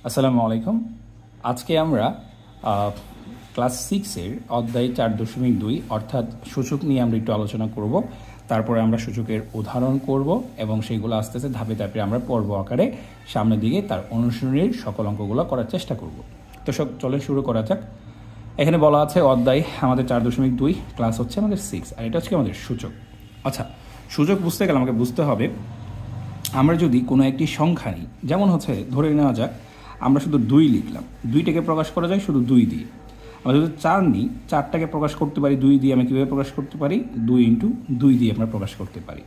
আসসালামু আলাইকুম। আজকে আমরা ক্লাস 6-এর অধ্যায় 4.2 অর্থাৎ সূচক নিয়ে আমরা একটু আলোচনা করব। তারপরে আমরা সূচকের উদাহরণ করব এবং সেইগুলো আস্তে আস্তে ধাপে ধাপে আমরা পর্ব আকারে সামনের দিকে তার অনুশীলনীর সকল অঙ্কগুলো করার চেষ্টা করব। তো চলে শুরু করা যাক। এখানে বলা আছে অধ্যায় আমাদের 4.2, ক্লাস হচ্ছে আমাদের 6, আর এটা হচ্ছে আমাদের সূচক। আচ্ছা, সূচক বুঝতে গেলে আমাকে বুঝতে হবে আমরা যদি কোনো একটি সংখ্যা নিই, যেমন হচ্ছে ধরে নেওয়া যাক আমরা শুধু 2 লিখলাম, 2টাকে প্রকাশ করা যায় শুধু 2 দিয়ে। আমরা যদি 4 নিই, 4টাকে প্রকাশ করতে পারি 2 দিয়ে। আমি কীভাবে প্রকাশ করতে পারি? 2 × 2 দিয়ে আমরা প্রকাশ করতে পারি।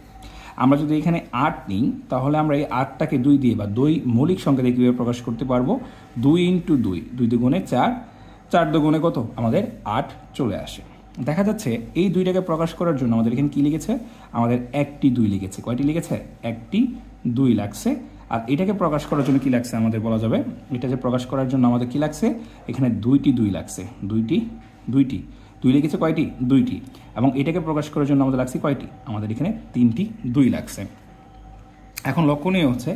আমরা যদি এখানে 8 নিই, তাহলে আমরা এই 8টাকে 2 দিয়ে বা 2 মৌলিক সংখ্যা দিয়ে কীভাবে প্রকাশ করতে পারবো? 2 × 2, 2 দুগুণে 4, 4 দুগুণে কত? আমাদের 8 চলে আসে। দেখা যাচ্ছে এই 2টাকে প্রকাশ করার জন্য আমাদের এখানে কী লিখেছে? আমাদের একটি 2 লিখেছে। কয়টি লিখেছে? একটি 2 লাগছে। আর এটাকে প্রকাশ করার জন্য কি লাগছে আমাদের বলা যাবে? এটা যে প্রকাশ করার জন্য আমাদের কি লাগছে? এখানে 2টি 2 লাগছে। 2টি 2 লিখেছে কয়টি? 2টি। এবং এটাকে প্রকাশ করার জন্য আমাদের লাগছে কয়টি? আমাদের এখানে 3টি 2 লাগছে। এখন লক্ষণীয় হচ্ছে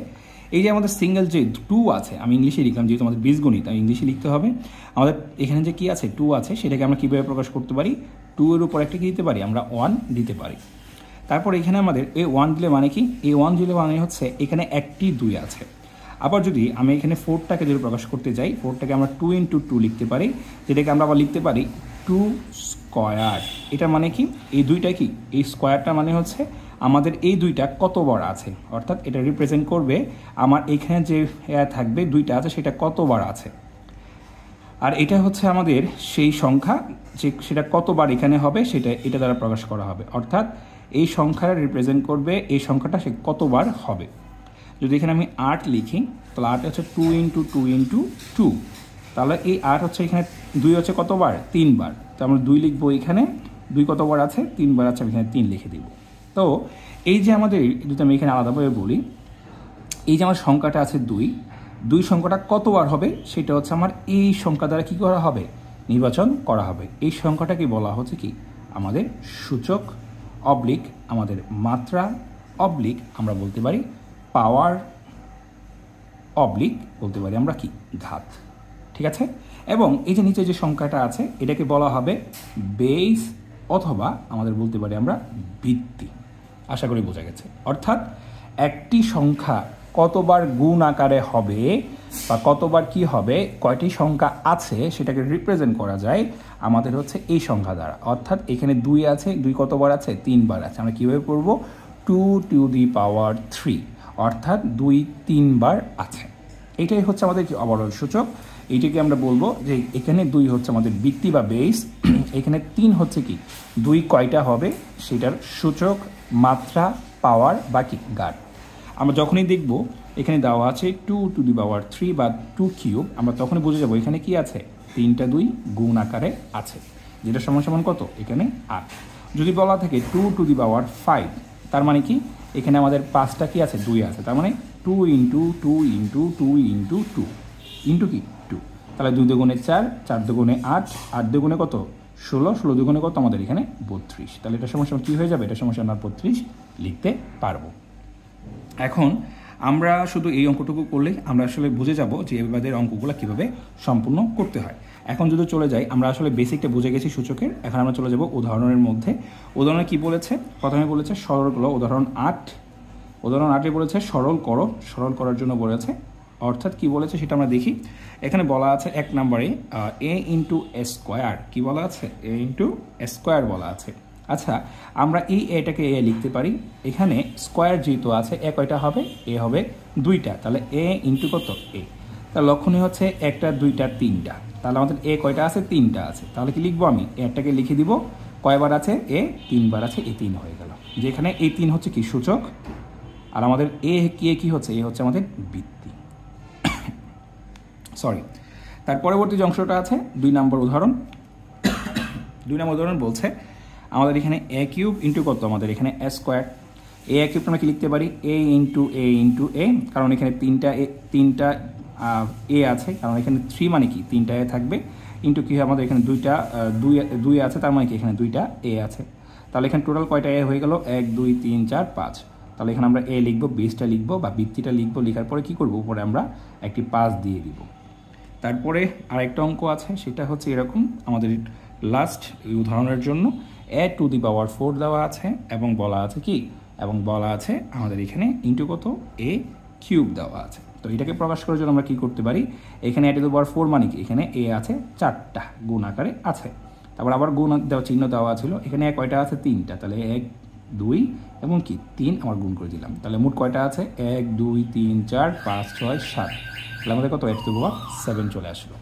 এই যে আমাদের সিঙ্গেল যে 2 আছে, আমি ইংলিশে লিখলাম যেহেতু আমাদের বীজগণিত, আমি ইংলিশে লিখতে হবে। আমাদের এখানে যে কি আছে 2 আছে, সেটাকে আমরা কীভাবে প্রকাশ করতে পারি? 2 এর উপর একটা কি দিতে পারি? আমরা 1 দিতে পারি। তারপর এখানে আমাদের এই 1 দিলে মানে কি? এই 1 দিলে মানে হচ্ছে এখানে একটি 2 আছে। আবার যদি আমি এখানে 4টাকে যদি প্রকাশ করতে যাই, 4টাকে আমরা 2 × 2 লিখতে পারি, যেটাকে আমরা আবার লিখতে পারি 2 স্কয়ার। এটা মানে কি? এই 2টা কি? এই স্কয়ারটা মানে হচ্ছে আমাদের এই 2টা কতবার আছে, অর্থাৎ এটা রিপ্রেজেন্ট করবে আমার এখানে যে থাকবে 2টা আছে সেটা কতবার আছে। আর এটা হচ্ছে আমাদের সেই সংখ্যা যে সেটা কতবার এখানে হবে এটা দ্বারা প্রকাশ করা হবে, অর্থাৎ এই সংখ্যাটা রিপ্রেজেন্ট করবে এই সংখ্যাটা সে কতবার হবে। যদি এখানে আমি 8 লিখি, তাহলে 8 হচ্ছে 2 × 2 × 2, তাহলে এই 8 হচ্ছে এখানে 2 হচ্ছে কতবার? 3বার। তো আমরা 2 লিখবো, এখানে 2 কতবার আছে? 3বার আছে, আমি এখানে 3 লিখে দিব। তো এই যে আমাদের, যদি আমি এখানে আলাদাভাবে বলি, এই যে আমার সংখ্যাটা আছে 2 সংখ্যাটা কতবার হবে সেটা হচ্ছে আমার এই সংখ্যা দ্বারা কী করা হবে? নির্বাচন করা হবে। এই সংখ্যাটাকে বলা হচ্ছে কি? আমাদের সূচক অবলিক আমাদের মাত্রা অবলিক আমরা বলতে পারি পাওয়ার অবলিক বলতে পারি আমরা কি? ঘাত। ঠিক আছে? এবং এই যে নিচে যে সংখ্যাটা আছে এটাকে বলা হবে বেস অথবা আমাদের বলতে পারি আমরা ভিত্তি। আশা করি বোঝা গেছে। অর্থাৎ একটি সংখ্যা কতবার গুণ আকারে হবে বা কতবার কি হবে, কয়টি সংখ্যা আছে সেটাকে রিপ্রেজেন্ট করা যায় আমাদের হচ্ছে এই সংখ্যা দ্বারা। অর্থাৎ এখানে 2 আছে, 2 কতবার আছে? 3বার আছে। আমরা কীভাবে করব? 2 × 3, অর্থাৎ 2 3বার আছে। এইটাই হচ্ছে আমাদের কি? অবরোধ সূচক। এইটাকে আমরা বলবো যে এখানে 2 হচ্ছে আমাদের ভিত্তি বা বেস, এখানে 3 হচ্ছে কি? 2 কয়টা হবে সেটার সূচক, মাত্রা, পাওয়ার বা কি? ঘাত। আমরা যখনই দেখব এখানে দেওয়া আছে 2 × 3 বা 2 কিউব, আমরা তখনই বুঝে যাবো এখানে কি আছে? 3টা 2 গুণ আকারে আছে, যেটা সমান কত? এখানে 8। যদি বলা থাকে 2 × 5, তার মানে কি? এখানে আমাদের 5টা কি আছে? 2 আছে। তার মানে 2 × 2 × 2 × 2 ইন্টু কি? 2। তাহলে 2 দুগুণে 4, 4 দুগুণে 8, 8 দুগুণে কত? 16, 16 দুগুণে কত? আমাদের এখানে 32। তাহলে এটা সমান কী হয়ে যাবে? এটা সমান আমরা 32 লিখতে পারবো। এখন আমরা শুধু এই অঙ্কটুকু করলেই আমরা আসলে বুঝে যাব যে এবারের অঙ্কগুলো কীভাবে সম্পূর্ণ করতে হয়। এখন যদি চলে যাই, আমরা আসলে বেসিকটা বুঝে গেছি সূচকের। এখন আমরা চলে যাব উদাহরণের মধ্যে। উদাহরণে কি বলেছে? প্রথমে বলেছে সরল করো। উদাহরণ 8 বলেছে সরল করো। সরল করার জন্য বলেছে, অর্থাৎ কি বলেছে সেটা আমরা দেখি। এখানে বলা আছে 1 নম্বরে a × a²। কি বলা আছে? a × a² বলা আছে। আচ্ছা, আমরা এই এটাকে এ লিখতে পারি। এখানে স্কোয়ার যেহেতু আছে, এ কয়টা হবে? এ হবে 2টা। তাহলে a × কত? a। তাহলে লক্ষণীয় হচ্ছে 1টা 2টা 3টা। তাহলে আমাদের এ কয়টা আছে? 3টা আছে। তাহলে কি লিখবো? আমি এটাকে লিখে দিব। কয়বার আছে? এ 3বার আছে। এ 3 হয়ে গেল। যেখানে এই 3 হচ্ছে কি? সূচক। আর আমাদের এ কি হচ্ছে? এ হচ্ছে আমাদের ভিত্তি। সরি। তার পরবর্তী যে অংশটা আছে 2 নম্বর উদাহরণ। 2 নম্বর উদাহরণ বলছে আমাদের এখানে a³ ইন্টু কত? আমাদের এখানে a²। a³ আমরা কি লিখতে পারি? a × a, কারণ এখানে 3টা a আছে, কারণ এখানে 3 মানে কি? 3টা a থাকবে। ইন্টু কি হয়? আমাদের এখানে 2 আছে, তার মানে কি? এখানে 2টা a আছে। তাহলে এখানে টোটাল কয়টা a হয়ে গেল? 1 2 3 4 5। তাহলে এখানে আমরা এ লিখবো, বেসটা লিখবো বা বৃত্তিটা লিখবো, লেখার পরে কী করবো, উপরে আমরা একটি 5 দিয়ে দিব। তারপরে আরেকটা অঙ্ক আছে, সেটা হচ্ছে এরকম, আমাদের লাস্ট এই উদাহরণের জন্য a⁴ দেওয়া আছে এবং বলা আছে কি, এবং বলা আছে আমাদের এখানে ইন্টু কত, a³ দেওয়া আছে। তো এটাকে প্রকাশ করার জন্য আমরা কী করতে পারি, এখানে a⁴ মানে কি, এখানে এ আছে 4টা, গুণ আকারে আছে। তারপর আবার গুণ দেওয়া চিহ্ন দেওয়া ছিল, এখানে কয়টা আছে, 3টা, তাহলে 1 2 এবং কি 3 আমার গুণ করে দিলাম। তাহলে মোট কয়টা আছে, 1 2 3 4 5 6 7, তাহলে আমাদের কত, a⁴ 7 চলে আসলো।